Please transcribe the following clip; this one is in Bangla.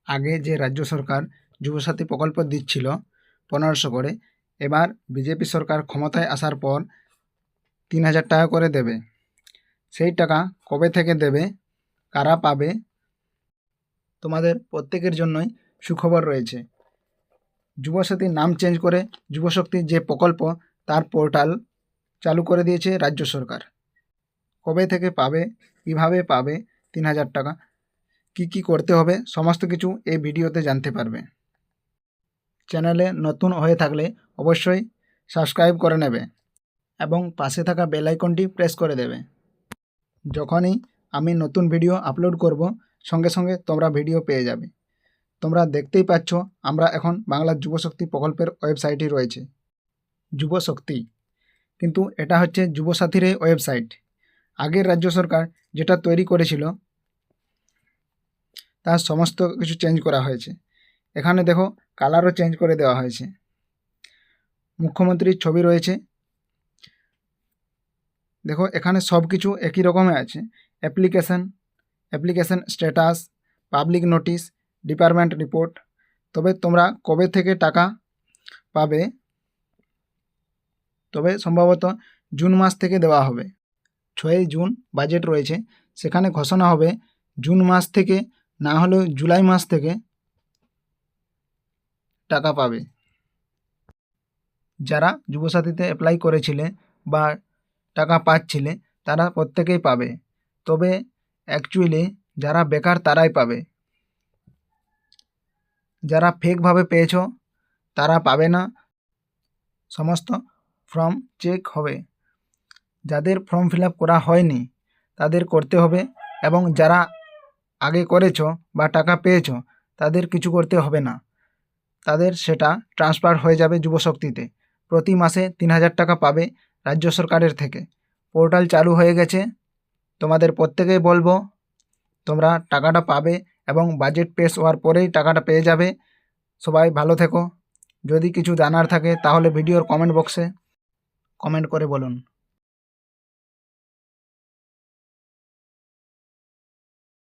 আগে যে রাজ্য সরকার যুবসাথী প্রকল্প দিচ্ছিল 1500 করে, এবার বিজেপি সরকার ক্ষমতায় আসার পর 3000 টাকা করে দেবে। সেই টাকা কবে থেকে দেবে, কারা পাবে, তোমাদের প্রত্যেকের জন্যই সুখবর রয়েছে। যুবসাথীর নাম চেঞ্জ করে যুবশক্তির যে প্রকল্প তার পোর্টাল চালু করে দিয়েছে রাজ্য সরকার। কবে থেকে পাবে, কীভাবে পাবে 3000 টাকা, কি করতে হবে সমস্ত কিছু এই ভিডিওতে জানতে পারবে। চ্যানেলে নতুন হয়ে থাকলে অবশ্যই সাবস্ক্রাইব করে নেবে এবং পাশে থাকা বেল আইকনটি প্রেস করে দেবে। যখনই আমি নতুন ভিডিও আপলোড করব সঙ্গে সঙ্গে তোমরা ভিডিও পেয়ে যাবে। তোমরা দেখতেই পাচ্ছ আমরা এখন বাংলার যুবশক্তি প্রকল্পের ওয়েবসাইটে রয়েছে, যুবশক্তি, কিন্তু এটা হচ্ছে যুবসাথীর এই ওয়েবসাইট। আগের রাজ্য সরকার যেটা তৈরি করেছিল তার সমস্ত কিছু চেঞ্জ করা হয়েছে। এখানে দেখো কালারও চেঞ্জ করে দেওয়া হয়েছে, মুখ্যমন্ত্রীর ছবি রয়েছে। দেখো এখানে সব কিছু একই রকমের আছে, application status, public notice, department report. তবে তোমরা কবে থেকে টাকা পাবে, তবে সম্ভবত জুন মাস থেকে দেওয়া হবে। 6 জুন বাজেট রয়েছে, সেখানে ঘোষণা হবে জুন মাস থেকে, না হলেও জুলাই মাস থেকে টাকা পাবে। যারা যুবসাথীতে অ্যাপ্লাই করেছিলে বা টাকা পাচ্ছিলে তারা প্রত্যেকেই পাবে, তবে অ্যাকচুয়ালি যারা বেকার তারাই পাবে। যারা ফেকভাবে পেয়েছো তারা পাবে না, সমস্ত ফর্ম চেক হবে। যাদের ফর্ম ফিল আপ করা হয়নি তাদের করতে হবে, এবং যারা আগে করেছো বা টাকা পেয়েছো তাদের কিছু করতে হবে না, তাদের সেটা ট্রান্সফার হয়ে যাবে যুবশক্তিতে। প্রতি মাসে 3000 টাকা পাবে রাজ্য সরকারের থেকে। পোর্টাল চালু হয়ে গেছে, তোমাদের প্রত্যেকেই বলবো তোমরা টাকাটা পাবে এবং বাজেট পেশ হওয়ার পরেই টাকাটা পেয়ে যাবে। সবাই ভালো থেকো। যদি কিছু জানার থাকে তাহলে ভিডিওর কমেন্ট বক্সে কমেন্ট করে বলুন।